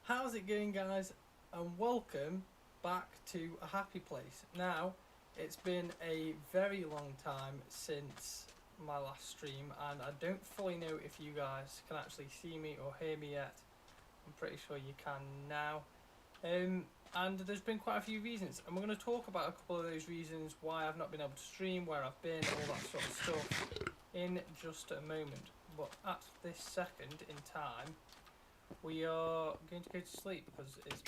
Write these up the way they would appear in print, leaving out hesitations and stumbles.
How's it going, guys? And welcome back to A Happy Place. Now, it's been a very long time since my last stream, and I don't fully know if you guys can actually see me or hear me yet. I'm pretty sure you can now. And there's been quite a few reasons, and we're going to talk about a couple of those reasons why I've not been able to stream, where I've been, all that sort of stuff, in just a moment. But at this second in time, we are going to go to sleep because it's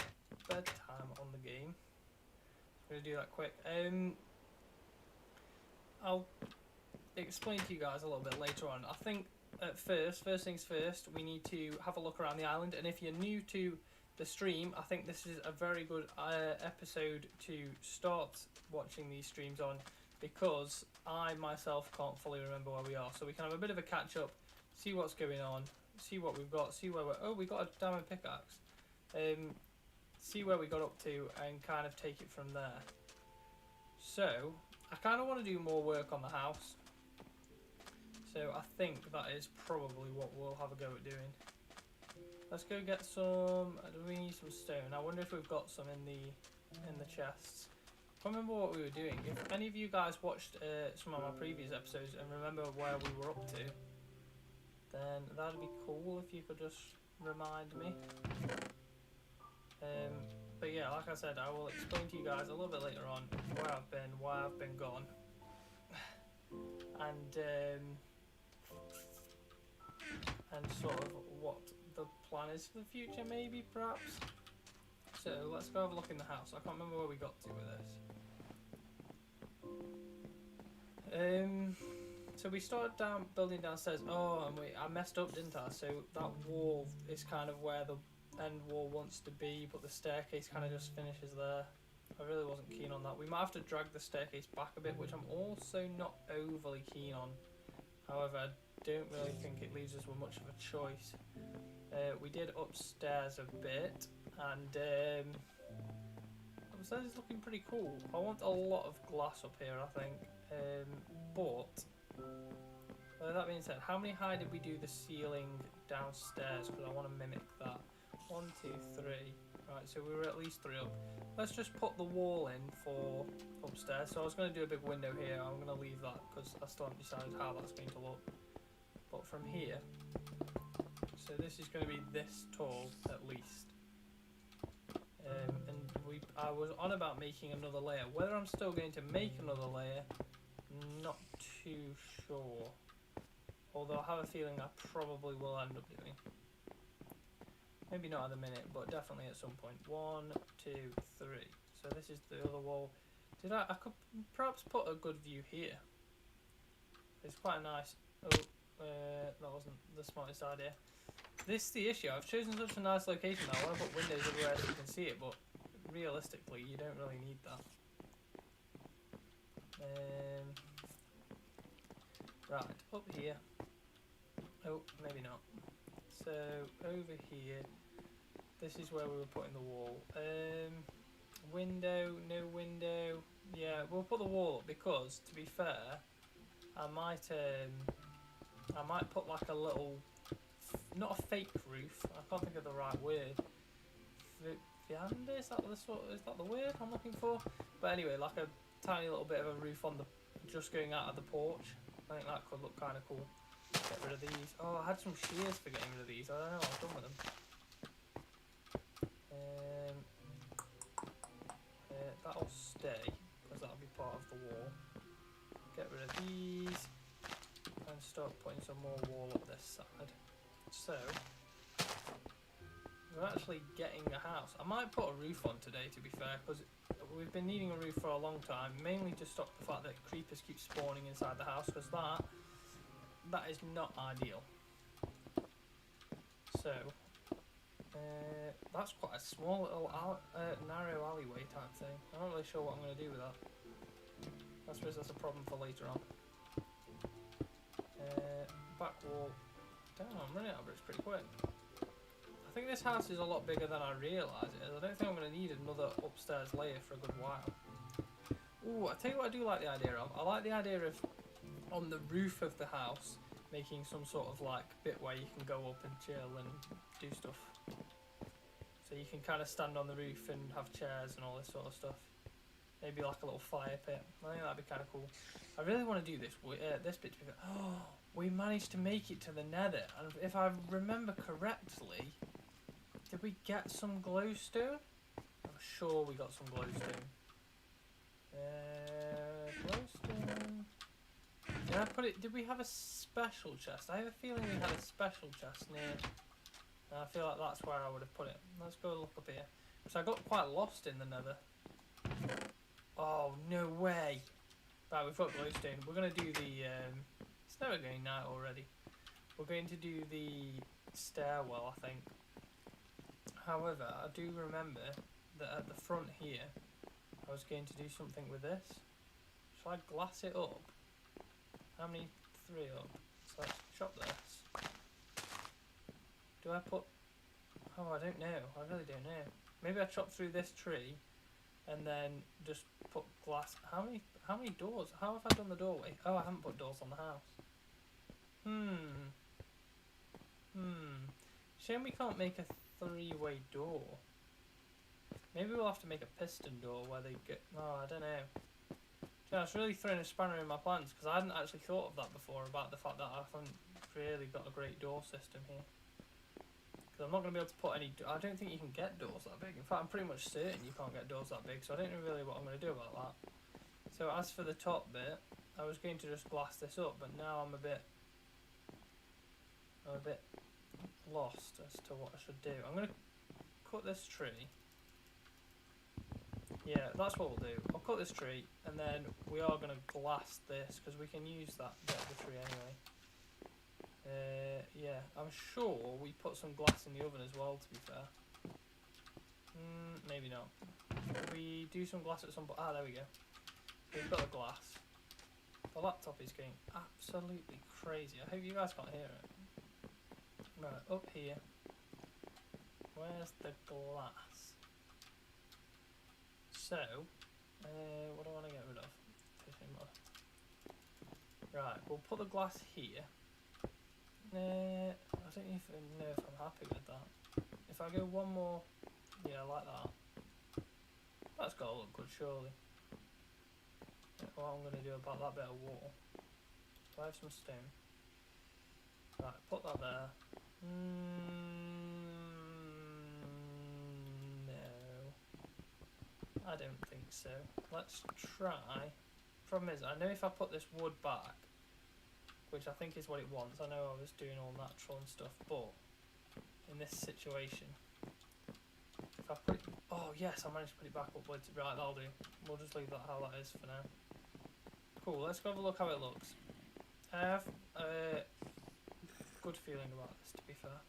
bedtime on the game. I'm going to do that quick. I'll explain to you guys a little bit later on. I think at first things first, we need to have a look around the island. And if you're new to the stream, I think this is a very good episode to start watching these streams on, because I myself can't fully remember where we are. So we can have a bit of a catch up, see what's going on, see what we've got, see where we're... Oh, we got a diamond pickaxe. See where we got up to and kind of take it from there. So, I kind of want to do more work on the house. So I think that is probably what we'll have a go at doing. Let's go get some... Do we need some stone? I wonder if we've got some in the chests. I can't remember what we were doing. If any of you guys watched some of my previous episodes and remember where we were up to, then that'd be cool if you could just remind me. But yeah, like I said, I will explain to you guys a little bit later on where I've been, why I've been gone, and sort of what the plan is for the future, maybe, perhaps. So let's go have a look in the house. I can't remember where we got to with this. So we started building downstairs. Oh, and I messed up, didn't I? So that wall is kind of where the end wall wants to be, but the staircase kind of just finishes there. I really wasn't keen on that. We might have to drag the staircase back a bit, which I'm also not overly keen on. However, I don't really think it leaves us with much of a choice. We did upstairs a bit, and upstairs is looking pretty cool. I want a lot of glass up here, I think. But that being said, how many high did we do the ceiling downstairs? Because I want to mimic that. 1, 2, 3. Right, so we were at least 3 up. Let's just put the wall in for upstairs. So I was going to do a big window here. I'm going to leave that because I still haven't decided how that's going to look. But from here, so this is going to be this tall at least. And I was on about making another layer. Whether I'm still going to make another layer, not too sure. Although I have a feeling I probably will end up doing. Maybe not at the minute, but definitely at some point. 1, 2, 3. So this is the other wall. I could perhaps put a good view here. It's quite nice. Oh, that wasn't the smartest idea. This is the issue. I've chosen such a nice location now. I want to put windows everywhere so you can see it, but realistically, you don't really need that. Right, up here. Oh, maybe not. So, over here, this is where we were putting the wall. Window, no window. Yeah, we'll put the wall up because, to be fair, I might put like a little, not a fake roof. I can't think of the right word. Veranda, is that the word I'm looking for? But anyway, like a tiny little bit of a roof on the, just going out of the porch. I think that could look kind of cool. Get rid of these. Oh, I had some shears for getting rid of these. I don't know what I've done with them. That'll stay, because that'll be part of the wall. Get rid of these, and start putting some more wall up this side. So, we're actually getting a house. I might put a roof on today, to be fair, because we've been needing a roof for a long time, mainly to stop the fact that creepers keep spawning inside the house, because that is not ideal. So, that's quite a small little narrow alleyway type thing. I'm not really sure what I'm going to do with that. I suppose that's a problem for later on. Back wall. Damn, I'm running out of bricks pretty quick. I think this house is a lot bigger than I realise it is. I don't think I'm going to need another upstairs layer for a good while. Ooh, I tell you what I do like the idea of. I like the idea of, on the roof of the house, making some sort of like bit where you can go up and chill and do stuff. So you can kind of stand on the roof and have chairs and all this sort of stuff. Maybe like a little fire pit. I think that'd be kind of cool. I really want to do this this bit to be. Oh, we managed to make it to the Nether, and if I remember correctly, did we get some glowstone? I'm sure we got some glowstone. Glowstone. Did I put it? Did we have a special chest? I have a feeling we had a special chest near. And I feel like that's where I would have put it. Let's go look up here. So I got quite lost in the Nether. Oh no way! Right, we've got glowstone. We're gonna do the. It's never going night already. We're going to do the stairwell, I think. However, I do remember that at the front here, I was going to do something with this. Shall I glass it up? How many? 3 up. So let's chop this. Do I put... Oh, I don't know. I really don't know. Maybe I chop through this tree and then just put glass... How many doors? How have I done the doorway? Oh, I haven't put doors on the house. Shame we can't make a 3-way door. Maybe we'll have to make a piston door where they get... Oh, I don't know. Yeah, it's really throwing a spanner in my plans because I hadn't actually thought of that before, about the fact that I haven't really got a great door system here. Because I'm not going to be able to put any... I don't think you can get doors that big. In fact, I'm pretty much certain you can't get doors that big, so I don't know really what I'm going to do about that. So as for the top bit, I was going to just glass this up, but now I'm a bit lost as to what I should do. I'm going to cut this tree. Yeah, that's what we'll do. I'll cut this tree, and then we are going to glass this, because we can use that bit of the tree anyway. Yeah, I'm sure we put some glass in the oven as well, to be fair. Maybe not. We do some glass at some point. Ah, there we go. We've got the glass. The laptop is going absolutely crazy. I hope you guys can't hear it. Right, up here. Where's the glass? So, what do I want to get rid of? Fishing rod. Right, we'll put the glass here. I don't even know if I'm happy with that. If I go one more, yeah, like that. That's got to look good, surely. What I'm going to do about that bit of wall. Do I have some stone? Right, put that there. No. I don't think so. Let's try. Problem is, I know if I put this wood back, which I think is what it wants. I know I was doing all natural and stuff, but in this situation, if I put it, oh yes, I managed to put it back upwards. Right, that'll do. We'll just leave that how that is for now. Cool, let's go have a look how it looks. I have a good feeling about this, to be fair.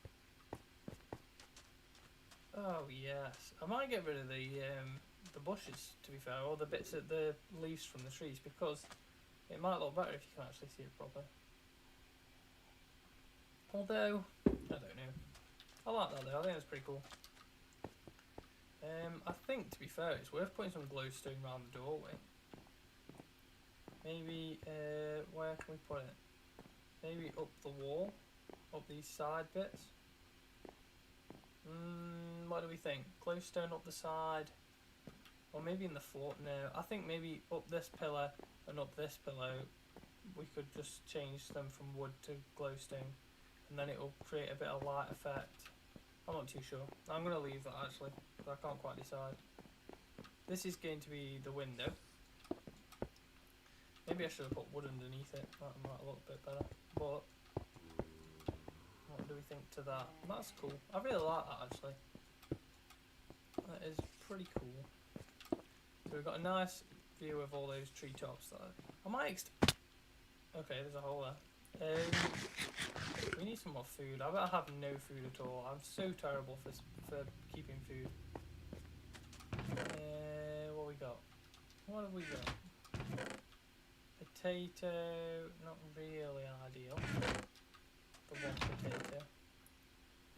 Oh yes, I might get rid of the bushes, to be fair, or the bits of the leaves from the trees, because it might look better if you can actually see it properly. Although, I don't know. I like that though, I think that's pretty cool. I think, to be fair, it's worth putting some glowstone around the doorway. Maybe, where can we put it? Maybe up the wall? Up these side bits? What do we think? Glowstone up the side? Or maybe in the floor? No, I think maybe up this pillar and up this pillar, we could just change them from wood to glowstone. And then it will create a bit of light effect. I'm not too sure. I'm going to leave that actually, because I can't quite decide. This is going to be the window. Maybe I should have put wood underneath it. That might look a bit better. But what do we think to that? That's cool. I really like that actually. That is pretty cool. So we've got a nice view of all those treetops there. I might okay, there's a hole there. We need some more food. I bet I have no food at all. I'm so terrible for keeping food. What we got? What have we got? Potato, not really ideal. The one potato.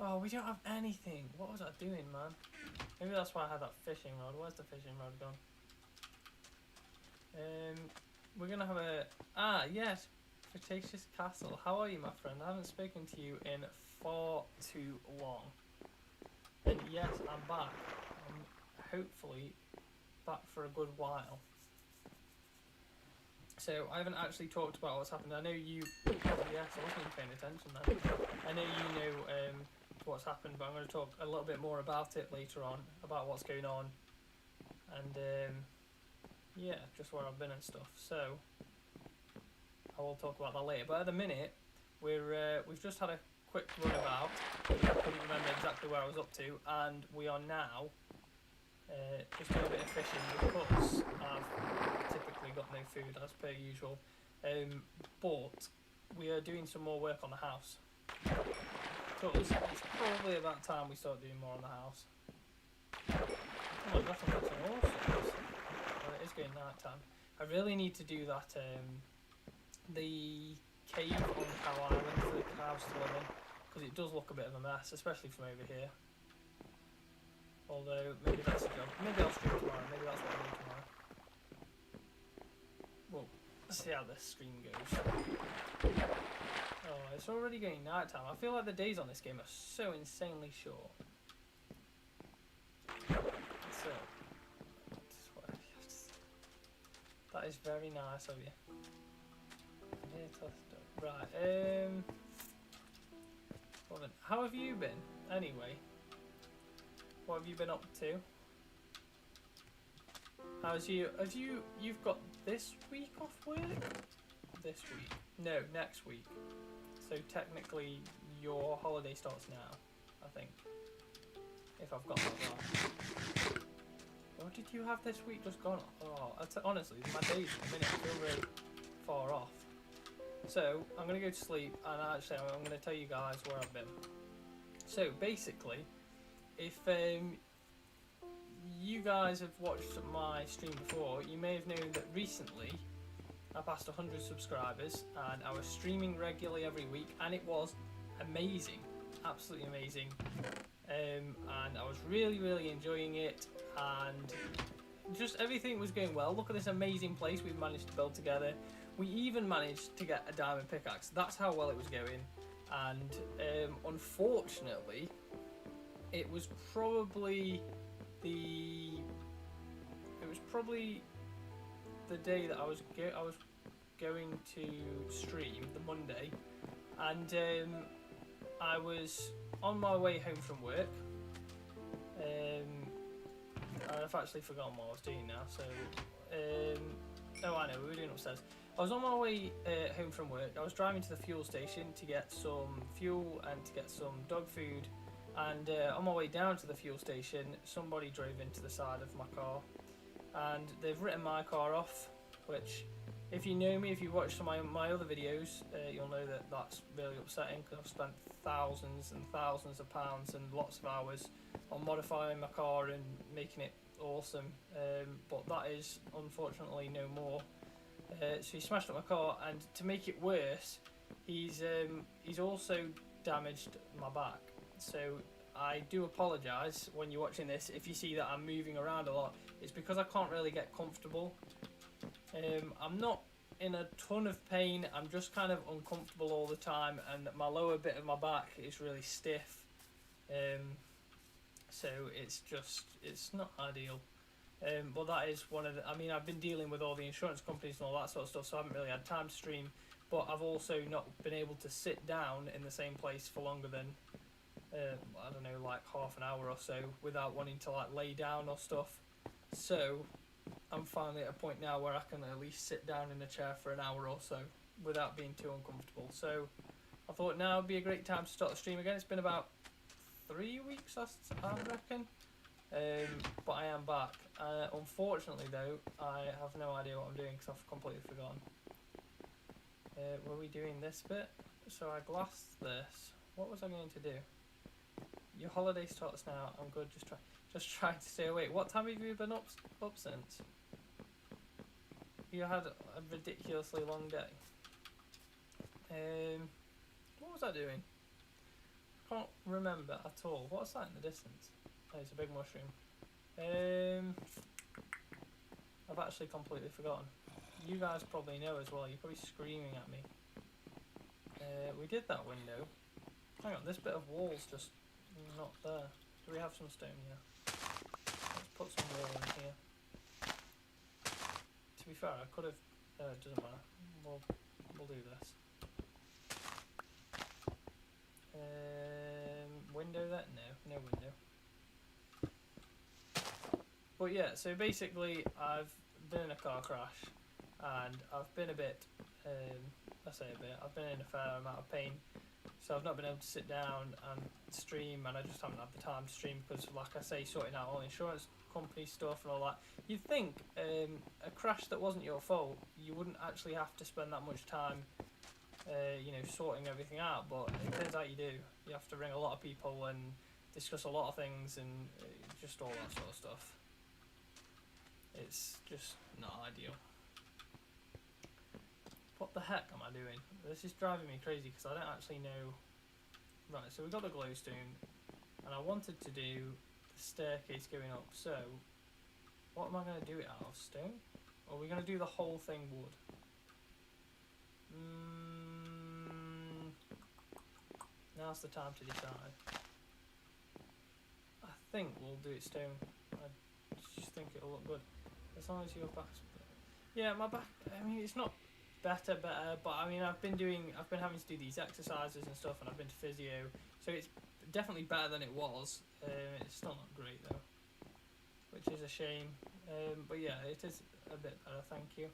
Oh, we don't have anything. What was I doing, man? Maybe that's why I had that fishing rod. Where's the fishing rod gone? We're gonna have a... Ah, yes! Cretaceous Castle. How are you, my friend? I haven't spoken to you in far too long. And yes, I'm back. I'm hopefully back for a good while. So I haven't actually talked about what's happened. I know you. Oh yes, I wasn't even paying attention then. I know you know what's happened, but I'm going to talk a little bit more about it later on, about what's going on, and yeah, just where I've been and stuff. So I will talk about that later. But at the minute, we've just had a quick run about. I couldn't remember exactly where I was up to, and we are now just doing a bit of fishing because I've typically got no food as per usual. But we are doing some more work on the house. So it's probably about time we start doing more on the house. Oh my gosh, I'm catching all sorts. Well, it is getting night time. I really need to do that. The cave on Cow Island for the cows to live in, because it does look a bit of a mess, especially from over here. Although maybe that's a job. Maybe I'll stream tomorrow. Maybe that's what I'll do tomorrow. Well, let's see how this stream goes. Oh, it's already getting night time. I feel like the days on this game are so insanely short. So, that is very nice of you. Right, well then, how have you been, anyway? What have you been up to? You've got this week off work? This week? No, next week. So technically your holiday starts now, I think. If I've got that right. What did you have this week just gone? Oh, honestly, my days at the minute feel really far off. So, I'm going to go to sleep, and actually I'm going to tell you guys where I've been. So, basically, if you guys have watched my stream before, you may have known that recently I passed 100 subscribers, and I was streaming regularly every week, and it was amazing, absolutely amazing. And I was really enjoying it, and just everything was going well. Look at this amazing place we've managed to build together. We even managed to get a diamond pickaxe. That's how well it was going. And unfortunately, it was probably the day that I was going to stream, the Monday, and I was on my way home from work. I've actually forgotten what I was doing now. So, oh, I know, we were doing upstairs. I was on my way home from work. I was driving to the fuel station to get some fuel and to get some dog food. And on my way down to the fuel station, somebody drove into the side of my car, and they've written my car off. Which, if you know me, if you watch some of my other videos, you'll know that that's really upsetting, because I've spent thousands and thousands of pounds and lots of hours on modifying my car and making it awesome. But that is unfortunately no more. So he smashed up my car, and to make it worse, he's also damaged my back. So I do apologise when you're watching this if you see that I'm moving around a lot. It's because I can't really get comfortable. I'm not in a ton of pain, I'm just kind of uncomfortable all the time, and my lower bit of my back is really stiff. So it's not ideal. But that is one of the, I mean, I've been dealing with all the insurance companies and all that sort of stuff, so I haven't really had time to stream, but I've also not been able to sit down in the same place for longer than, I don't know, like half an hour or so without wanting to like lay down or stuff. So I'm finally at a point now where I can at least sit down in a chair for an hour or so without being too uncomfortable. So I thought now would be a great time to start the stream again. It's been about 3 weeks, I reckon. But I am back. Unfortunately though, I have no idea what I'm doing because I've completely forgotten. Were we doing this bit? So I glassed this. What was I going to do? Your holiday starts now. I'm good. Just trying to stay awake. What time have you been up since? You had a ridiculously long day. What was I doing? I can't remember at all. What's that in the distance? Oh, it's a big mushroom. I've actually completely forgotten. You guys probably know as well. You're probably screaming at me. We did that window. Hang on, this bit of wall's just not there. Do Do we have some stone here? Let's put some wall in here. To be fair, I could have. It doesn't matter. We'll do this. Window that? No window. But yeah, so basically, I've been in a car crash, and I've been a bit. I say a bit. I've been in a fair amount of pain. So I've not been able to sit down and stream, and I just haven't had the time to stream because, like I say, sorting out all insurance company stuff and all that. You'd think a crash that wasn't your fault, you wouldn't actually have to spend that much time, sorting everything out. But it turns out you do. You have to ring a lot of people and discuss a lot of things and just all that sort of stuff. It's just not ideal. What the heck am I doing? This is driving me crazy because I don't actually know. Right, so we've got the glowstone, and I wanted to do the staircase going up. So, what am I going to do it out of? Stone? Or are we going to do the whole thing wood? Now's the time to decide. I think we'll do it stone. I just think it'll look good. As long as your back's... Yeah, my back, I mean, it's not better, but I mean, I've been having to do these exercises and stuff, and I've been to physio, so it's definitely better than it was. It's still not great though, which is a shame. But yeah, it is a bit better, thank you.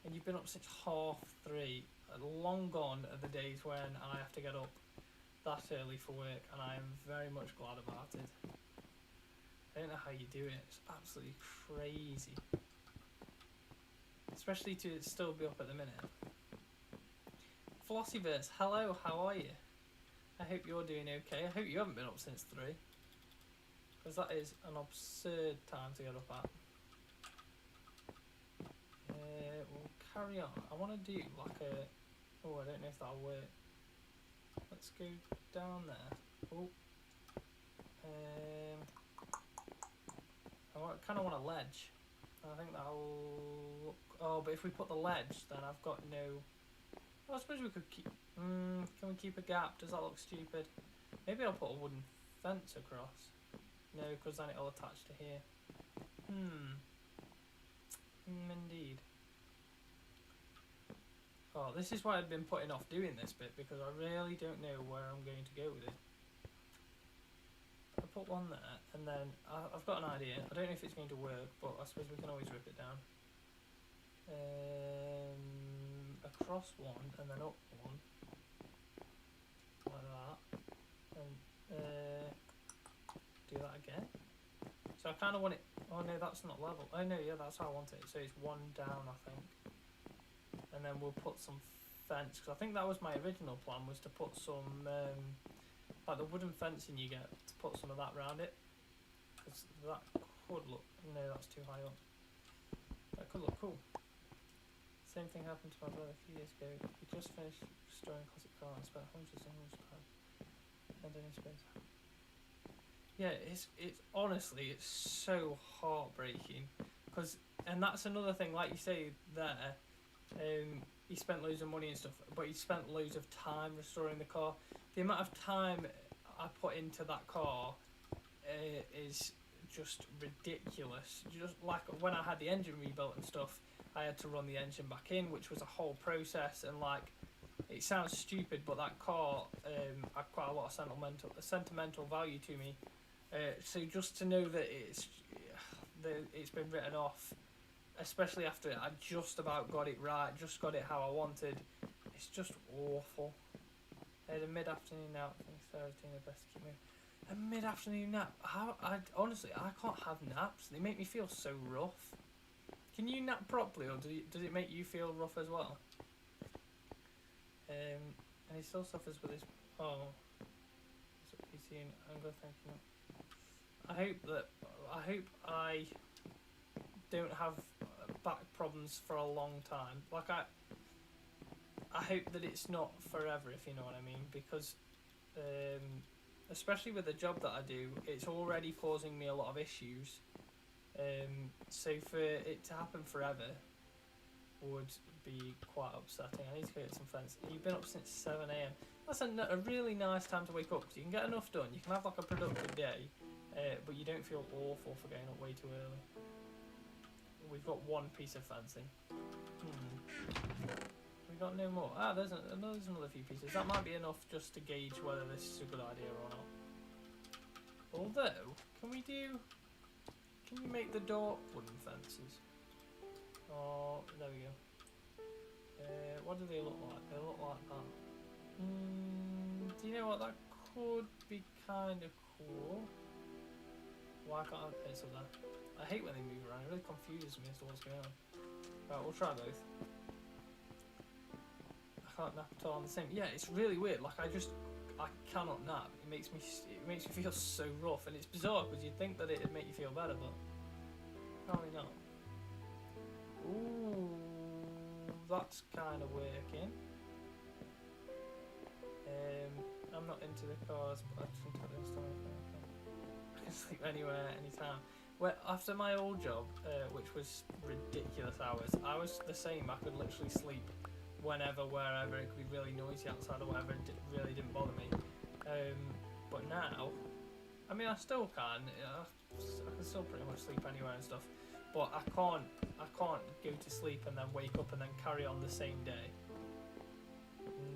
And you've been up since 3:30. Long gone are the days when I have to get up that early for work, and I am very much glad about it. I don't know how you do it. It's absolutely crazy. Especially to still be up at the minute. Flossyverse, hello, how are you? I hope you're doing okay. I hope you haven't been up since 3. Because that is an absurd time to get up at. We'll carry on. I want to do like a... Oh, I don't know if that'll work. Let's go down there. Oh. I kind of want a ledge. I think that'll look... Oh, but if we put the ledge, then I've got no... Oh, I suppose we could keep... can we keep a gap? Does that look stupid? Maybe I'll put a wooden fence across. No, because then it'll attach to here. Indeed. Oh, this is why I've been putting off doing this bit, because I really don't know where I'm going to go with it. I put one there, and then I've got an idea. I don't know if it's going to work, but I suppose we can always rip it down. Across one, and then up one. Like that. And do that again. So I kind of want it... Oh no, that's not level. Oh no, yeah, that's how I want it. So it's one down, I think. And then we'll put some fence, because I think that was my original plan, was to put some... like the wooden fencing you get, to put some of that around it. Because that could look... No, that's too high up. That could look cool. Same thing happened to my brother a few years ago. He just finished restoring a classic car and spent hundreds and hundreds of pounds. And then he spent... Yeah, it's honestly, it's so heartbreaking. And that's another thing, like you say there, he spent loads of money and stuff, but he spent loads of time restoring the car. The amount of time I put into that car is just ridiculous. Just like when I had the engine rebuilt and stuff, I had to run the engine back in, which was a whole process, and like, it sounds stupid, but that car had quite a lot of sentimental value to me. So just to know that it's been written off, especially after I just about got it right, just got it how I wanted, it's just awful. The mid-afternoon nap, I think Sarah's doing her best to keep me. A mid-afternoon nap? Honestly, I can't have naps. They make me feel so rough. Can you nap properly, or does it make you feel rough as well? And he still suffers with his... Oh. That's what he's seeing. I'm going to thank him. I hope I don't have back problems for a long time. Like, I hope that it's not forever, if you know what I mean, because especially with the job that I do, it's already causing me a lot of issues. So for it to happen forever would be quite upsetting. I need to go get some fence. You've been up since 7 AM. That's a really nice time to wake up, because you can get enough done. You can have like a productive day, but you don't feel awful for getting up way too early. We've got one piece of fencing. We got no more. Ah, there's another few pieces. That might be enough just to gauge whether this is a good idea or not. Although, can you make the door wooden fences? Oh, there we go. What do they look like? They look like that. Do you know what? That could be kind of cool. Why can't I pencil that? I hate when they move around. It really confuses me as to what's going on. Right, we'll try both. I can't nap at all on the same. Yeah, it's really weird. Like I cannot nap. It makes me feel so rough, and it's bizarre because you'd think that it'd make you feel better, but apparently not. Ooh, that's kind of working. I'm not into the cars, but I just want to install it. I can sleep anywhere, anytime. Well, after my old job, which was ridiculous hours, I was the same. I could literally sleep whenever, wherever. It could be really noisy outside or whatever. It really didn't bother me. But now, I mean, I still can. I can still pretty much sleep anywhere and stuff. But I can't go to sleep and then wake up and then carry on the same day.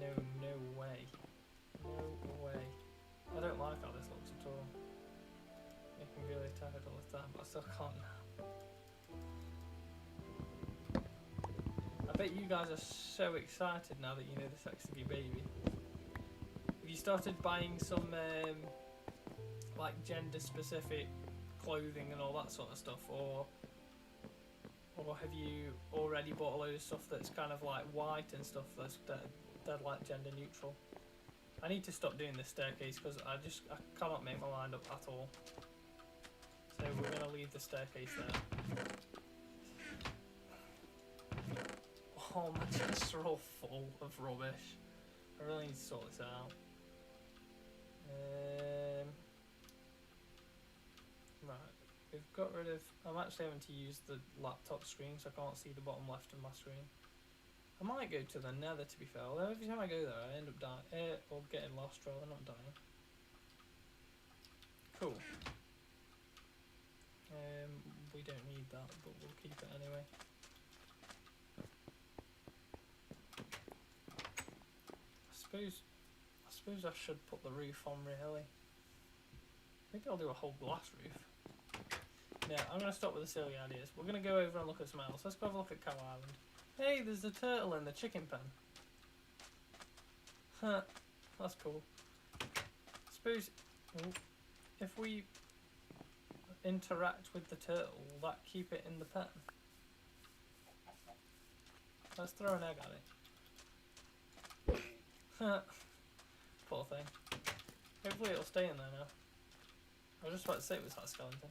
No way. No way. I don't like how this looks at all. Making me really tired all the time, but I still can't now. I bet you guys are so excited now that you know the sex of your baby. Have you started buying some like gender specific clothing and all that sort of stuff, or have you already bought a load of stuff that's kind of like white and stuff that's dead like gender neutral? I need to stop doing this staircase because I cannot make my mind up at all. So we're going to leave the staircase there. Oh, my chests are all full of rubbish. I really need to sort this out. Right, we've got rid of... I'm actually having to use the laptop screen so I can't see the bottom left of my screen. I might go to the nether, to be fair, although every time I go there I end up dying, or getting lost rather, not dying. Cool. We don't need that, but we'll keep it anyway. I suppose I should put the roof on, really. Maybe I'll do a whole glass roof. Yeah, I'm going to stop with the silly ideas. We're going to go over and look at something else. Let's go have a look at Cow Island. Hey, there's the turtle in the chicken pen. Huh, that's cool. I suppose if we interact with the turtle, will that keep it in the pen? Let's throw an egg at it. Huh, poor thing. Hopefully it'll stay in there now. I was just about to say it was that skeleton.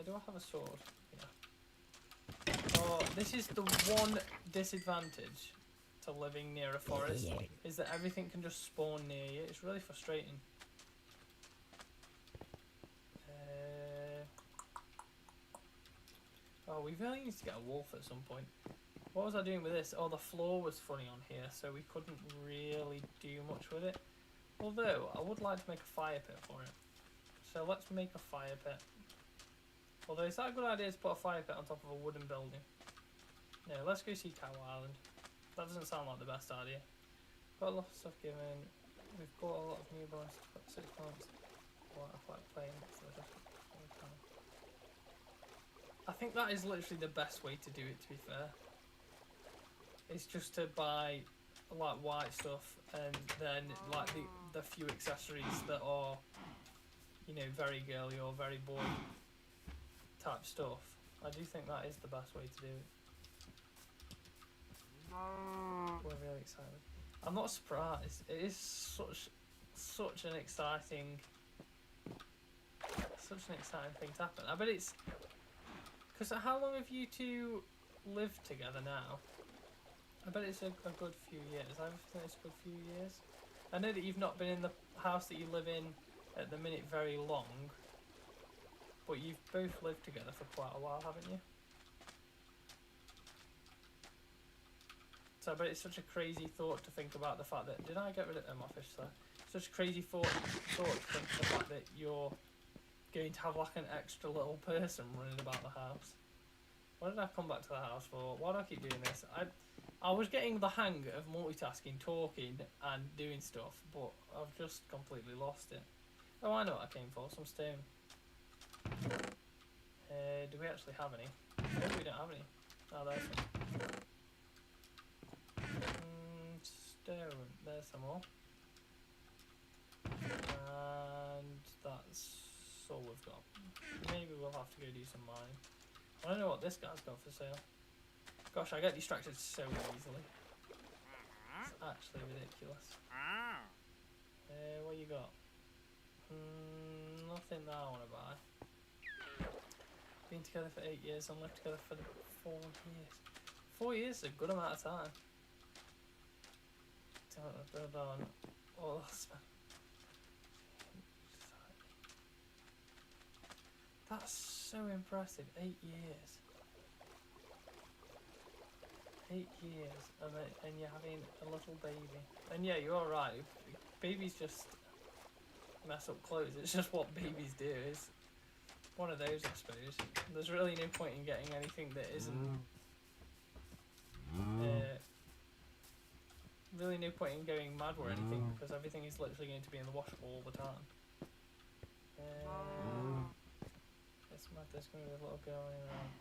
Do I have a sword? Yeah. Oh, this is the one disadvantage to living near a forest, is that everything can just spawn near you. It's really frustrating. Oh, we really need to get a wolf at some point. What was I doing with this? Oh, the floor was funny on here, so we couldn't really do much with it. Although, I would like to make a fire pit for it. So let's make a fire pit. Although, is that a good idea to put a fire pit on top of a wooden building? No, let's go see Cow Island. That doesn't sound like the best idea. Got a lot of stuff given. We've got a lot of newborns to put 6 months. Well, I quite plain. I think that is literally the best way to do it, to be fair. It's just to buy like white stuff and then like the few accessories that are, you know, very girly or very boy type stuff. I do think that is the best way to do it. We're really excited. I'm not surprised. It is such an exciting thing to happen. I bet it's because how long have you two lived together now? I bet it's a good few years. I think it's a good few years. I know that you've not been in the house that you live in at the minute very long, but you've both lived together for quite a while, haven't you? So I bet it's such a crazy thought to think about the fact that... Did I get rid of my fish there? Such a crazy thought to think the fact that you're going to have like an extra little person running about the house. Why did I come back to the house for? Why do I keep doing this? I was getting the hang of multitasking, talking and doing stuff, but I've just completely lost it. Oh, I know what I came for, some stone. Do we actually have any? No, we don't have any. Oh, there's some. Stone, there's some more. And that's all we've got. Maybe we'll have to go do some mining. I don't know what this guy's got for sale. Gosh, I get distracted so easily. It's actually ridiculous. What you got? Nothing that I want to buy. Been together for 8 years and lived together for 4 years. 4 years is a good amount of time. Don't build on all that's That's so impressive. 8 years. 8 years, and you're having a little baby. And yeah, you're right. Babies just mess up clothes. It's just what babies do. It's one of those, I suppose. There's really no point in getting anything that isn't. Really no point in going mad or anything because everything is literally going to be in the wash all the time. It's mad. There's going to be a little girl in around.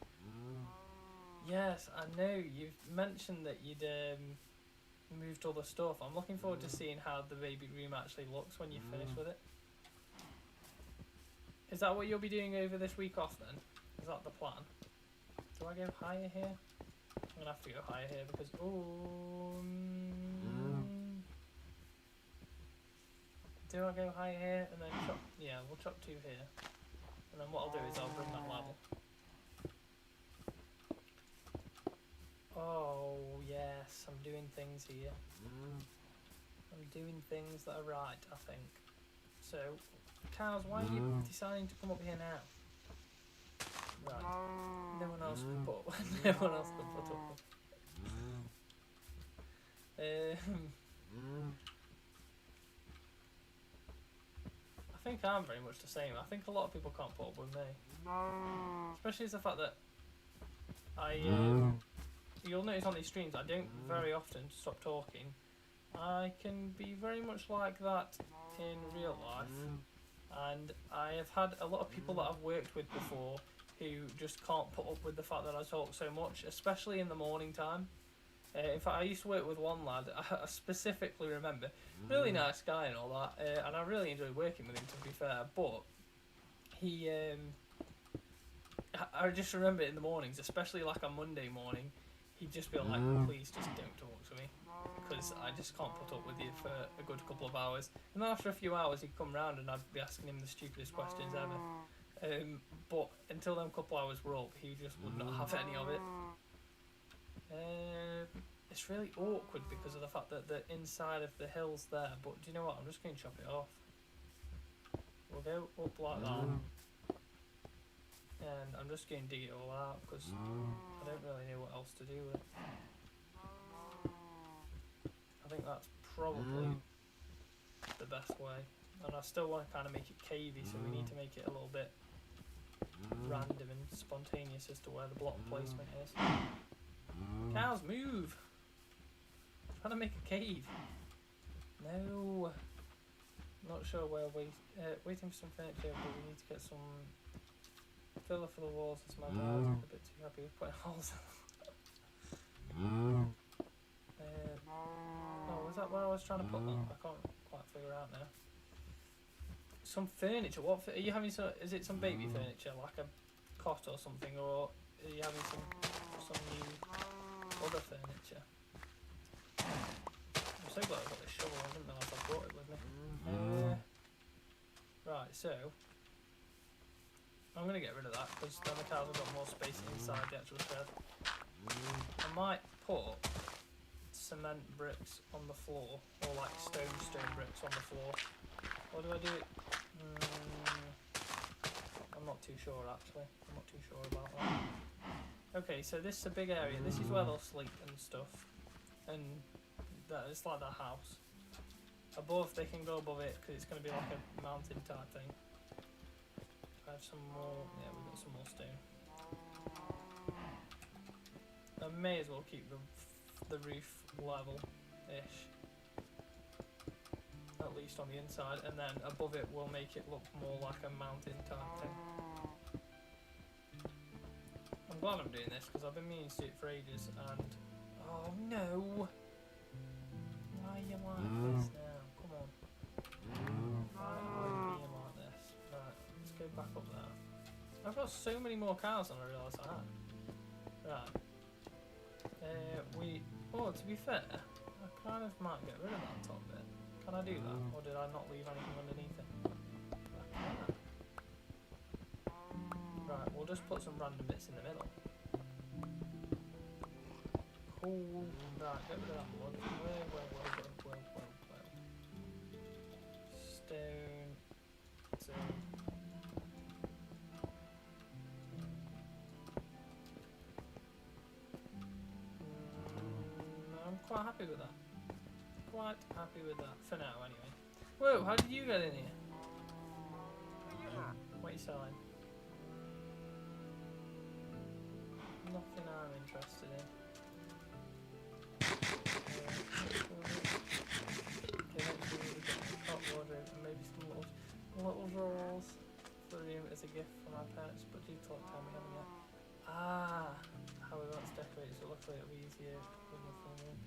Yes, I know. You've mentioned that you'd moved all the stuff. I'm looking forward to seeing how the baby room actually looks when you finish with it. Is that what you'll be doing over this week off then? Is that the plan? Do I go higher here? I'm going to have to go higher here because... do I go higher here and then chop... Yeah, we'll chop 2 here. And then what I'll do is I'll bring that level. Oh, yes, I'm doing things here. I'm doing things that are right, I think. So, cows, why are you deciding to come up here now? Right. No one else can put no one else can put up. I think I'm very much the same. I think a lot of people can't put up with me. Especially the fact that you'll notice on these streams I don't very often stop talking. I can be very much like that in real life, and I have had a lot of people that I've worked with before who just can't put up with the fact that I talk so much, especially in the morning time. In fact, I used to work with one lad, I specifically remember, really nice guy and all that, and I really enjoyed working with him, to be fair, but he, I just remember in the mornings, especially like a Monday morning, he'd just be like, please just don't talk to me, because I just can't put up with you for a good couple of hours. And then after a few hours he'd come round and I'd be asking him the stupidest questions ever. But until them couple hours were up, he just would not have any of it. It's really awkward because of the fact that the inside of the hill's there, but do you know what, I'm just going to chop it off. We'll go up like that. And I'm just going to dig it all out because I don't really know what else to do with it. I think that's probably the best way. And I still want to kind of make it cavey, so we need to make it a little bit random and spontaneous as to where the block placement is. Cows, move! I'm trying to make a cave. No. Not sure where waiting for some furniture, but we need to get some filler for the walls. It's my dad. I'm a bit too happy with putting holes in. Oh, was that where I was trying to put that? I can't quite figure out now. Some furniture. What are you having? Is it some baby furniture, like a cot or something, or are you having some new other furniture? I'm so glad I got this shovel. I didn't realise I brought it with me. Right, so I'm going to get rid of that because then the cows have got more space inside the actual shed. I might put cement bricks on the floor, or like stone bricks on the floor. Or do I do it? I'm not too sure actually. I'm not too sure about that. Okay, so this is a big area. This is where they'll sleep and stuff. And it's like their house. Above, they can go above it because it's going to be like a mountain type thing. I have some more. Yeah, we've got some more stone. I may as well keep the roof level-ish. At least on the inside, and then above it we'll make it look more like a mountain type thing. I'm glad I'm doing this because I've been meaning to do it for ages and... Oh no! Why are you like this now? Come on. Why are you being like this? Right, let's go back up there. I've got so many more cows than I realised I had. Right. Oh, to be fair, I kind of might get rid of that top bit. Can I do that? Or did I not leave anything underneath it? I can. Right, we'll just put some random bits in the middle. Cool. Right, get rid of that wood. Whoa. Stone. I'm quite happy with that. Quite happy with that. For now, anyway. Whoa, how did you get in here? What are you selling? Nothing I'm interested in. Okay, eventually we'll get a hot wardrobe and maybe some little drawers for the room as a gift from our parents, but do talk time we haven't yet. Ah, how we want to decorate, so luckily it'll be easier with the full moon.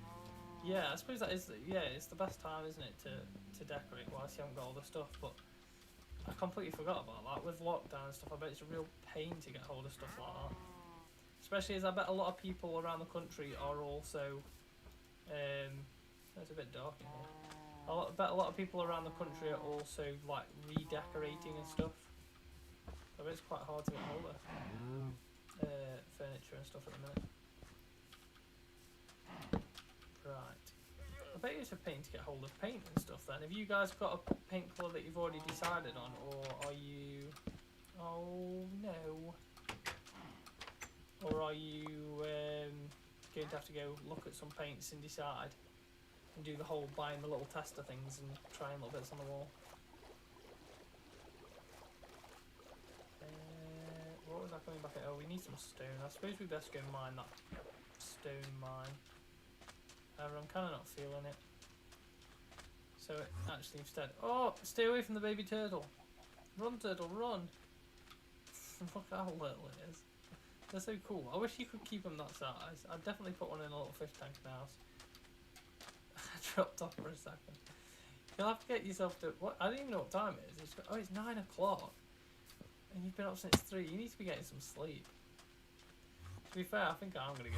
Yeah, I suppose that is, it's the best time, isn't it, to decorate whilst you haven't got all the stuff, but I completely forgot about that. With lockdown and stuff, I bet it's a real pain to get hold of stuff like that. Especially as I bet a lot of people around the country are also, it's a bit dark in here. I bet a lot of people around the country are also like redecorating and stuff. I bet it's quite hard to get hold of furniture and stuff at the minute. Right. I bet it's a pain to get hold of paint and stuff then. Have you guys got a paint colour that you've already decided on, or are you... Oh no. Or are you going to have to go look at some paints and decide? And do the whole buying the little tester things and trying little bits on the wall? What was I coming back at? Oh, we need some stone. I suppose we best go mine that stone mine. However, I'm kind of not feeling it. So actually instead... Oh! Stay away from the baby turtle! Run, turtle, run! Look how little it is. They're so cool. I wish you could keep them that size. I'd definitely put one in a little fish tank in the house. I dropped off for a second. You'll have to get yourself to... What? I don't even know what time it is. It's 9 o'clock. And you've been up since 3. You need to be getting some sleep. To be fair, I think I'm going to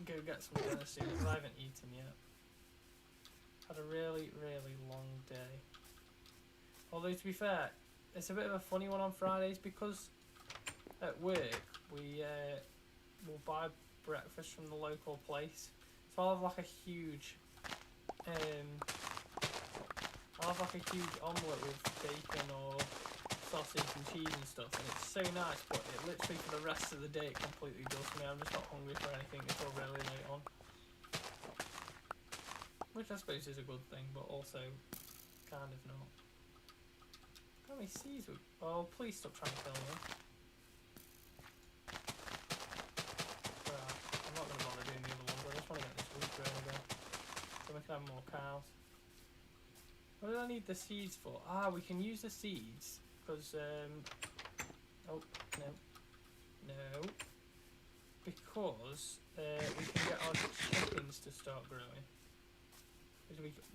go get some dinner soon because I haven't eaten yet. Had a really, really long day. Although to be fair, it's a bit of a funny one on Fridays because at work we will buy breakfast from the local place. So I'll have like a huge omelette with bacon or sausage and cheese and stuff, and it's so nice, but it literally for the rest of the day it completely does me. I'm just not hungry for anything until really late on, which I suppose is a good thing, but also kind of not. How many seeds? Oh, please stop trying to kill me. I'm not going to bother doing the other ones. I just want to get this wheat growing again so we can have more cows. What do I need the seeds for? Ah, we can use the seeds because oh no, because we can get our chickens to start growing.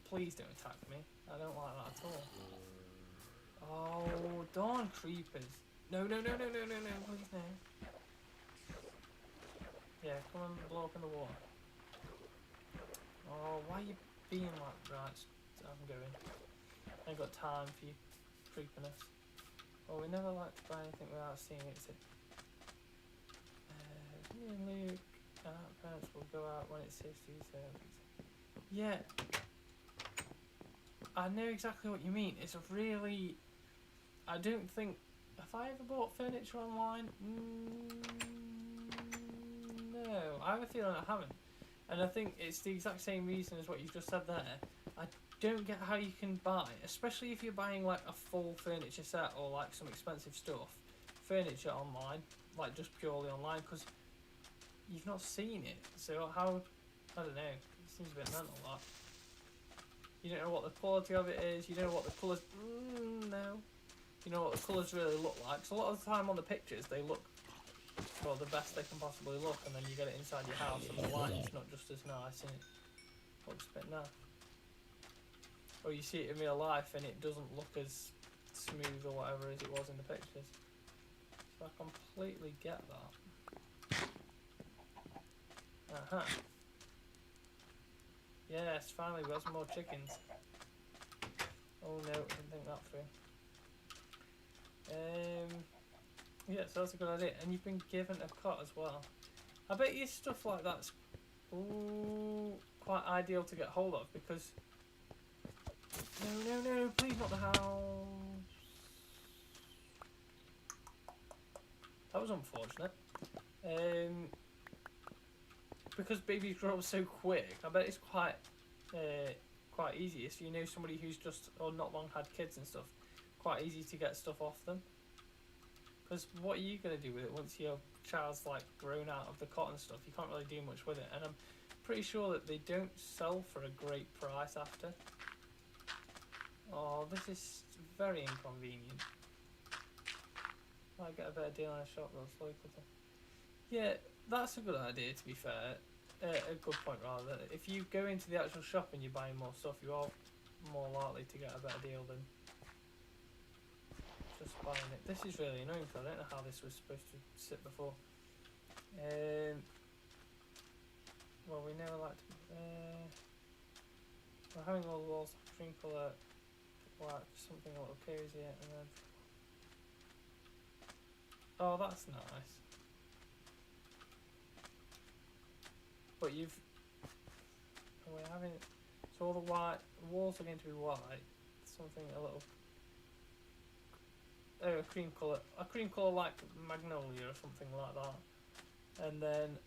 Please don't attack me. I don't like that at all. Oh, darn creepers! No, please no. Yeah, come and blow up in the water. Oh, why are you being like right? I'm going. I ain't got time for you creepiness. Oh, we never like to buy anything without seeing it. Me and Luke and our parents will go out when it's safe to use service. Yeah, I know exactly what you mean. It's a really... I don't think... Have I ever bought furniture online? No, I have a feeling I haven't. And I think it's the exact same reason as what you've just said there. I don't get how you can buy, especially if you're buying like a full furniture set or like some expensive stuff. furniture online, like just purely online, because you've not seen it. So how, I don't know, it seems a bit mental that. You don't know what the quality of it is, you don't know what the colours, no. You know what the colours really look like. So a lot of the time on the pictures they look, well, the best they can possibly look, and then you get it inside your house and the light's not just as nice and it looks a bit naff. Or you see it in real life and it doesn't look as smooth or whatever as it was in the pictures. So I completely get that. Yes, finally we got some more chickens. Oh no, didn't think that through. Yeah, so that's a good idea. And you've been given a cot as well. I bet you stuff like that's quite ideal to get hold of, because no, please not the house. That was unfortunate. Because babies grow up so quick, I bet it's quite easy. If you know somebody who's just or not long had kids and stuff, quite easy to get stuff off them. Because what are you going to do with it once your child's like grown out of the cot and stuff? You can't really do much with it, and I'm pretty sure that they don't sell for a great price after. Oh, this is very inconvenient. Might get a better deal in a shop that's local to. Yeah, that's a good idea, to be fair. A good point, rather. If you go into the actual shop and you're buying more stuff, you are more likely to get a better deal than just buying it. This is really annoying because I don't know how this was supposed to sit before. Well, we never like to. We're having all the walls cream colour, like something a little cozy, and then. Oh, that's nice. But we're having, so all the walls are going to be white, something a little, a cream colour like magnolia or something like that, and then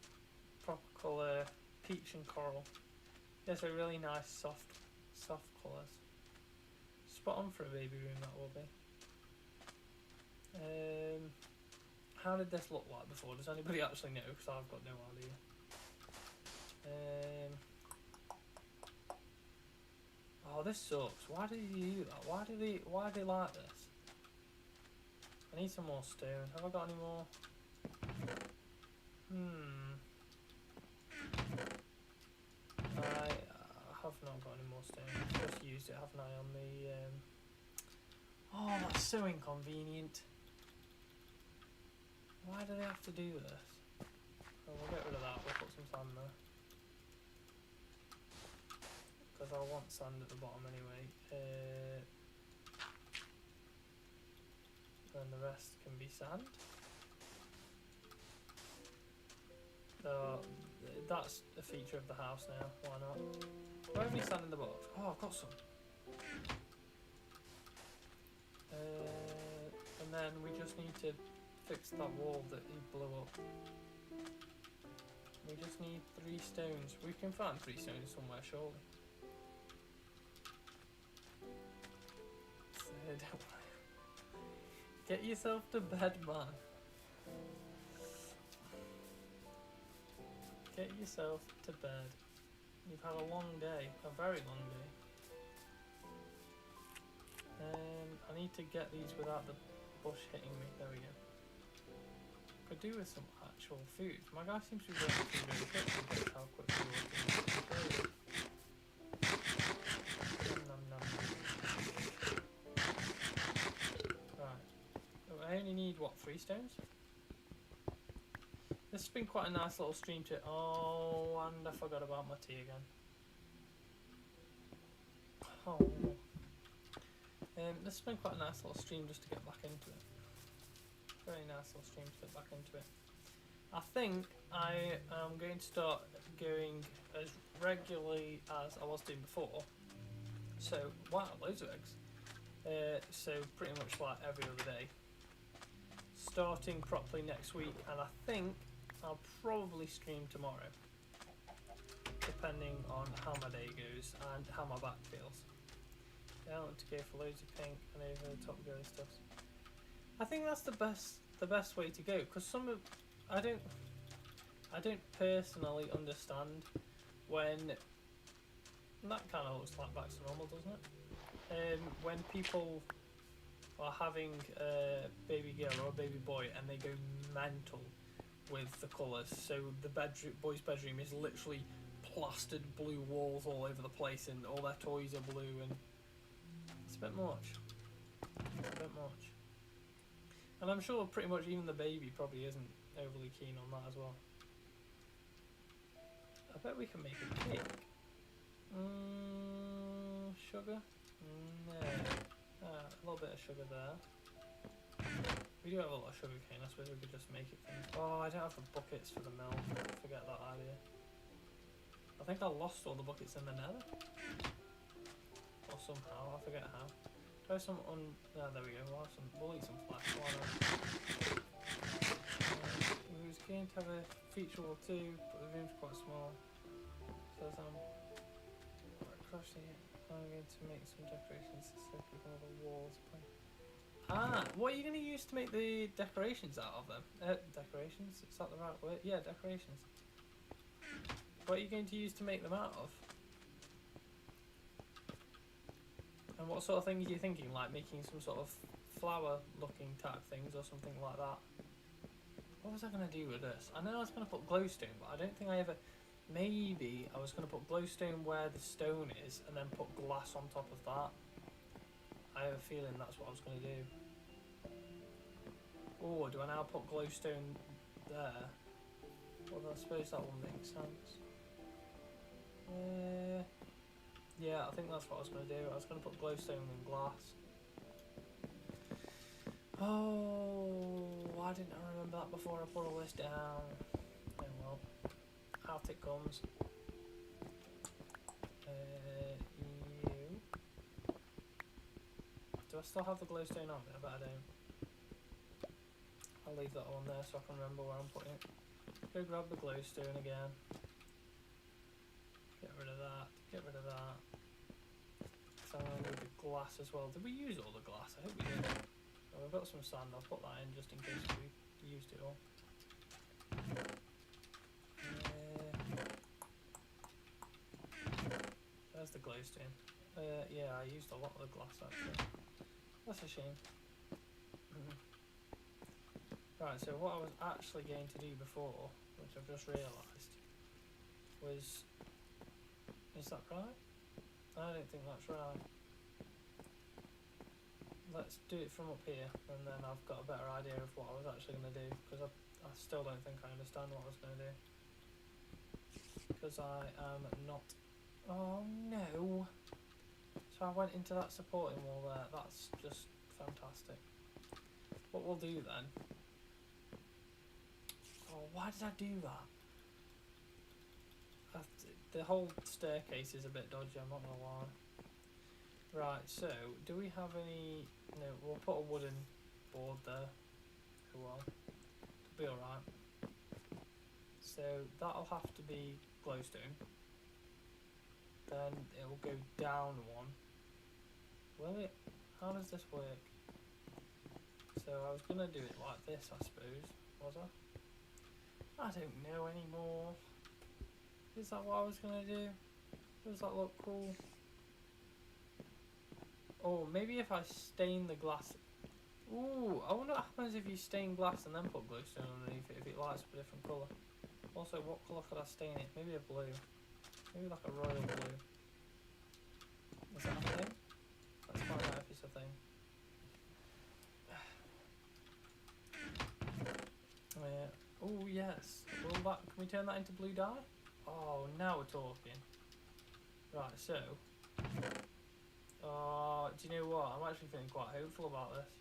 proper colour peach and coral. Yes, a really nice soft colours. Spot on for a baby room, that will be. How did this look like before? Does anybody actually know? Because I've got no idea. Oh, this sucks. Why did you do that? Why do they like this? I need some more stone. Have I got any more? I have not got any more stone. I've just used it, haven't I, on the Oh, that's so inconvenient. Why do they have to do this? Well, we'll get rid of that. We'll put some sand there. Because I want sand at the bottom anyway. And the rest can be sand. So that's a feature of the house now. Why not? Do I have any sand in the box? Oh, I've got some. And then we just need to fix that wall that he blew up. We just need 3 stones. We can find 3 stones somewhere, surely. So don't worry. Get yourself to bed, man. Get yourself to bed. You've had a long day, a very long day. I need to get these without the bush hitting me. There we go. Could do with some actual food. My guy seems to be going through really quickly, but how quickly we're Right. So I only need, what, 3 stones? This has been quite a nice little stream to. Oh, and I forgot about my tea again. Oh. This has been quite a nice little stream just to get back into it. Very nice little stream to get back into it. I think I am going to start going as regularly as I was doing before. So, wow, loads of eggs. So pretty much like every other day. Starting properly next week, and I think I'll probably stream tomorrow, depending on how my day goes and how my back feels. I want to go for loads of pink and over the top girly stuff. I think that's the best the best way to go, because I don't personally understand when that kind of looks like back to normal, doesn't it? When people are having a baby girl or a baby boy and they go mental with the colours. So the boy's bedroom is literally plastered blue walls all over the place, and all their toys are blue, and it's a bit much. And I'm sure pretty much even the baby probably isn't overly keen on that as well. I bet we can make a cake. Sugar? No. A little bit of sugar there. We do have a lot of sugar cane, I suppose we could just make it from... Oh, I don't have the buckets for the milk. Forget that idea. I think I lost all the buckets in the nether. Or somehow, I forget how. Do I have some on... Oh, there we go. We'll eat some flesh. Why not? We was keen to have a feature wall too, but the room's quite small. So crushing it. I'm going to make some decorations so people on the walls. What are you going to use to make the decorations out of them? Decorations? Is that the right word? Yeah, decorations. What are you going to use to make them out of? And what sort of things are you thinking? Like making some sort of flower looking type things or something like that? What was I going to do with this? I know I was going to put glowstone, but I don't think I ever... Maybe I was going to put glowstone where the stone is and then put glass on top of that. I have a feeling that's what I was going to do. Oh, do I now put glowstone there? Well, I suppose that will make sense. Yeah, I think that's what I was going to do. I was going to put glowstone and glass. Oh, why didn't I remember that before I put all this down? Oh well. Out it comes. Do I still have the glowstone on me? I bet I don't. I'll leave that on there so I can remember where I'm putting it. Go grab the glowstone again. Get rid of that. Get rid of that. So I'm going to need the glass as well. Did we use all the glass? I hope we did. Oh, we've got some sand. I'll put that in just in case we used it all. There's the glowstone. Yeah, I used a lot of the glass actually. That's a shame. Right, so what I was actually going to do before, which I've just realised, was... Is that right? I don't think that's right. Let's do it from up here, and then I've got a better idea of what I was actually going to do, because I still don't think I understand what I was going to do. Because I am not... Oh no! So I went into that supporting wall there. That's just fantastic. What we'll do then... Oh, why did I do that? The whole staircase is a bit dodgy, I'm not going to lie. Right, so, do we have any... No, we'll put a wooden board there. Oh well. It'll be alright. So, that'll have to be glowstone. Then it'll go down one. Will it? How does this work? So I was going to do it like this, I suppose. Was I? I don't know anymore. Is that what I was going to do? Does that look cool? Oh, maybe if I stain the glass. Ooh, I wonder what happens if you stain glass and then put glowstone underneath it, if it lights up a different colour. Also, what colour could I stain it? Maybe a blue. Maybe like a royal blue. Is that a thing? Let's find out if it's a thing. Oh yes. Will that, can we turn that into blue dye? Oh, now we're talking. Right, so. Do you know what? I'm actually feeling quite hopeful about this.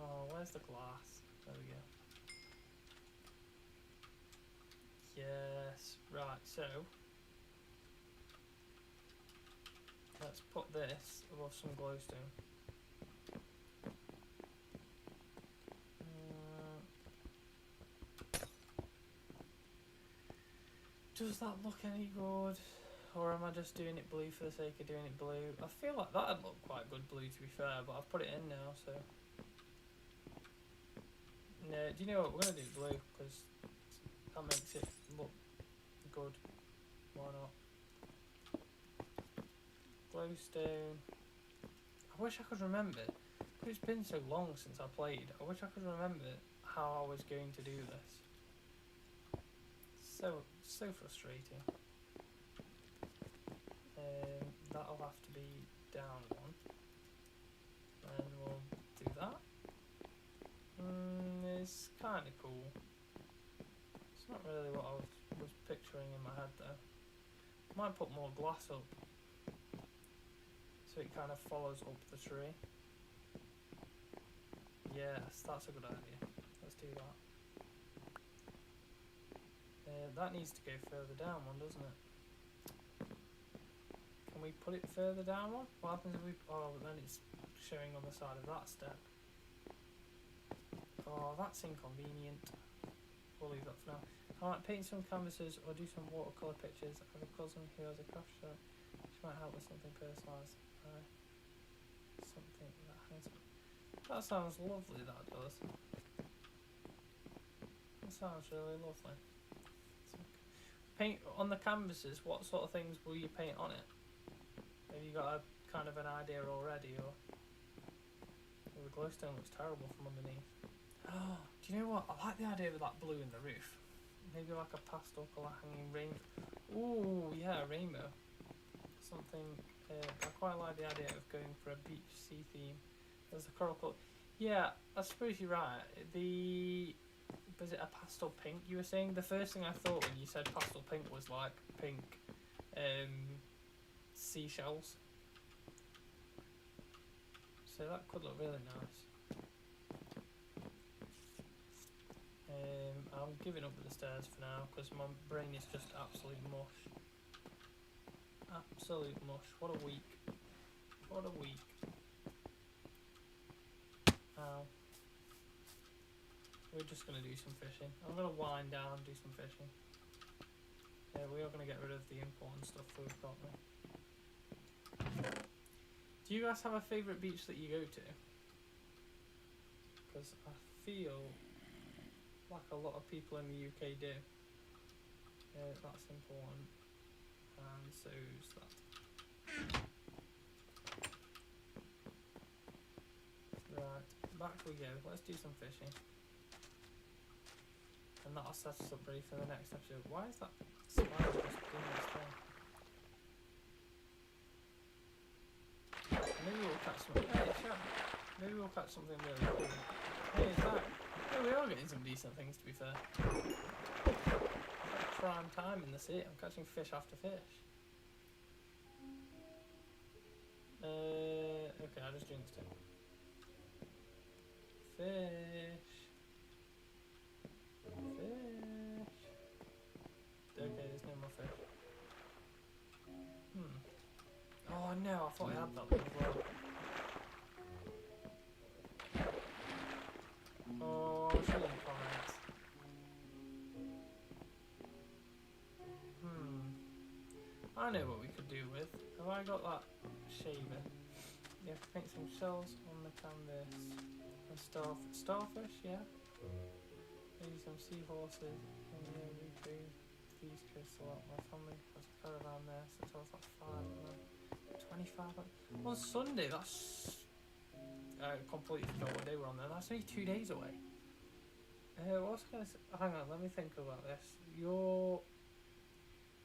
Oh, where's the glass? There we go. Yes. Right, so. Let's put this above some glowstone. Does that look any good? Or am I just doing it blue for the sake of doing it blue? I feel like that'd look quite good blue to be fair, but I've put it in now, so... Do you know what? We're going to do blue because that makes it look good. Why not? Glowstone. I wish I could remember, but it's been so long since I played. I wish I could remember how I was going to do this. So frustrating. That'll have to be down one. And we'll do that. It's kind of cool. It's not really what I was picturing in my head though. Might put more glass up so it kind of follows up the tree. Yes, that's a good idea. Let's do that. That needs to go further down one, doesn't it? Can we put it further down one? What happens if we... Oh, then it's showing on the side of that step. Oh, that's inconvenient. We'll leave that for now. I might paint some canvases or do some watercolour pictures. I have a cousin who has a craft shop. She might help with something personalised. Something that hangs. That sounds lovely, that does. That sounds really lovely. Paint on the canvases, what sort of things will you paint on it? Have you got a kind of an idea already, or well, the glowstone looks terrible from underneath. Oh, do you know what? I like the idea of that blue in the roof. Maybe like a pastel colour hanging rainbow. Ooh, yeah, rainbow. Something. I quite like the idea of going for a beach sea theme. There's a coral colour. Yeah, I suppose you're right. Was it a pastel pink you were saying? The first thing I thought when you said pastel pink was like pink seashells. So that could look really nice. I'm giving up with the stairs for now because my brain is just absolute mush. Absolute mush. What a week. What a week. We're just going to do some fishing. I'm going to wind down and do some fishing. Yeah, we are going to get rid of the important stuff that we've got now. Do you guys have a favourite beach that you go to? Because I feel like a lot of people in the UK do. That's important. And so's that. Right, back we go. Let's do some fishing. And that'll set us up ready for the next episode. Why is that spider just doing this thing? Maybe we'll catch something. Hey, chat. Maybe we'll catch something really cool. Hey, it's back. Yeah, we are getting some decent things, to be fair. Like prime time in the sea. I'm catching fish after fish. Okay, I just jinxed it. Fish. Fish. Okay, there's no more fish. Oh no, I thought I had that one as well. Oh, I was reading comments. I know what we could do with. Have I got that shaver? Yeah, paint some shells on the canvas. And starfish, yeah. Maybe some seahorses. And yeah, recreate these crystal up. My family has a caravan there, so it's like 5 25 on Sunday. That's completely forgot what day we're on there. That's only 2 days away. What was I gonna say? Hang on, let me think about this. You're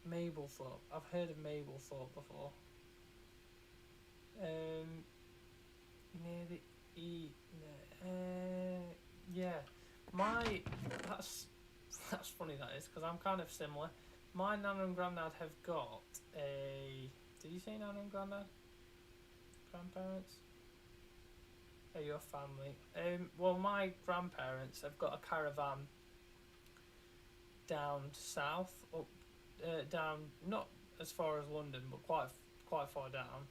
Mablethorpe. I've heard of Mablethorpe before. Near the yeah. That's funny that is, because I'm kind of similar. My nan and granddad have got a... Did you say nan and granddad? Grandparents? Oh, your family. Well, my grandparents have got a caravan down south, up, down not as far as London, but quite far down,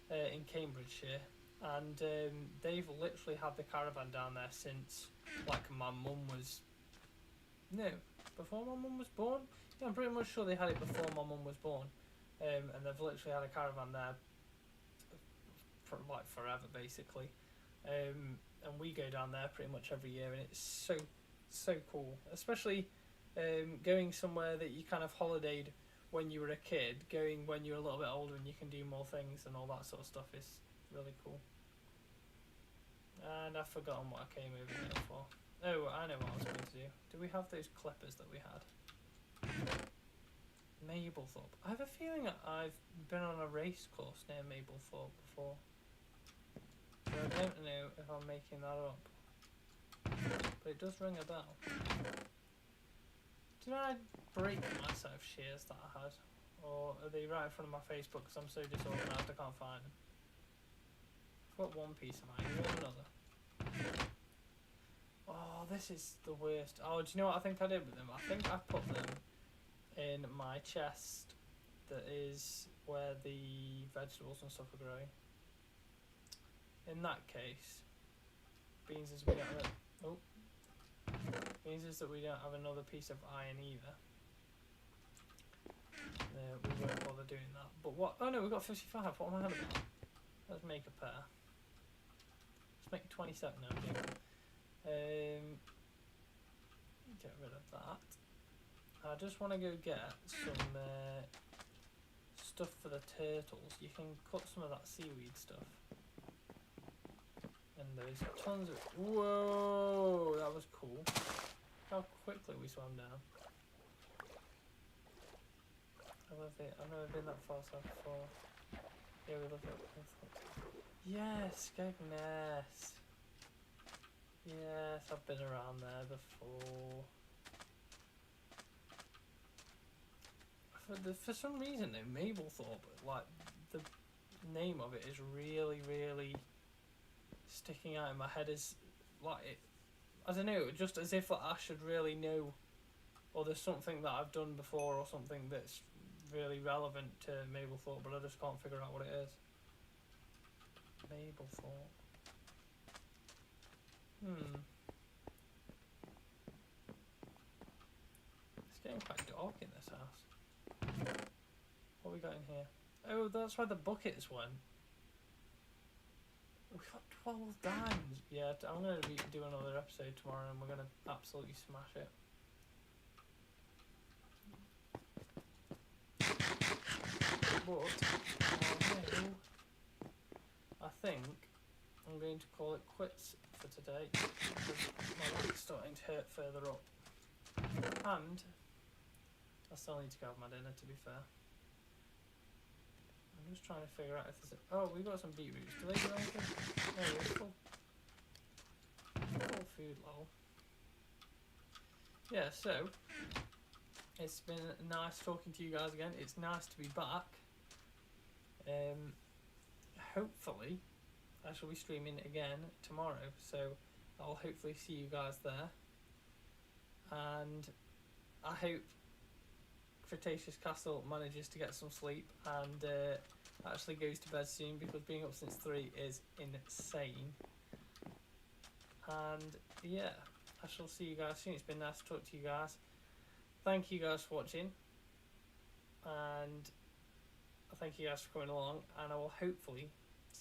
in Cambridgeshire, and they've literally had the caravan down there since like my mum was. No, before my mum was born. Yeah, I'm pretty much sure they had it before my mum was born, and they've literally had a caravan there for like forever, basically. And we go down there pretty much every year, and it's so so cool, especially going somewhere that you kind of holidayed when you were a kid, going when you're a little bit older and you can do more things and all that sort of stuff is really cool. And I've forgotten what I came over here for. Oh, I know what I was going to do. Do we have those clippers that we had? Mablethorpe. I have a feeling I've been on a race course near Mablethorpe before. So I don't know if I'm making that up. But it does ring a bell. Did I break my set of shears that I had? Or are they right in front of my face because I'm so disorganised I can't find them? I've got one piece of mine, you want another? Oh, this is the worst. Oh, do you know what I think I did with them? I think I put them in my chest that is where the vegetables and stuff are growing. In that case, beans is we don't have means is that we don't have another piece of iron either. No, we won't bother doing that. But what? Oh no, we've got 55. What am I on about? Let's make a pair. Let's make 27 now. Get rid of that. I just want to go get some stuff for the turtles. You can cut some of that seaweed stuff. And there's tons of... Whoa! That was cool. How quickly we swam down. I've never been that far south before. Yeah, we love it. Yes, Skegness. Yes, I've been around there before. For some reason though, Mablethorpe, like, the name of it is really, really sticking out in my head as, like, it, I don't know, just as if like, I should really know, or there's something that I've done before or something that's really relevant to Mablethorpe, but I just can't figure out what it is. Mablethorpe. It's getting quite dark in this house. What we got in here? Oh, that's why the buckets went. We've got 12 dimes. Yeah, I'm going to do another episode tomorrow and we're going to absolutely smash it. But, I think I'm going to call it quits for today because my leg's starting to hurt further up. And I still need to go have my dinner, to be fair. I'm just trying to figure out if there's a... Oh, we've got some beetroots. Do they do anything? No, we're full food level. Yeah, so it's been nice talking to you guys again. It's nice to be back. Hopefully I shall be streaming again tomorrow, so I'll hopefully see you guys there. And I hope Cretaceous Castle manages to get some sleep and actually goes to bed soon, because being up since 3 is insane. And yeah, I shall see you guys soon. It's been nice to talk to you guys. Thank you guys for watching, and thank you guys for coming along, and I will hopefully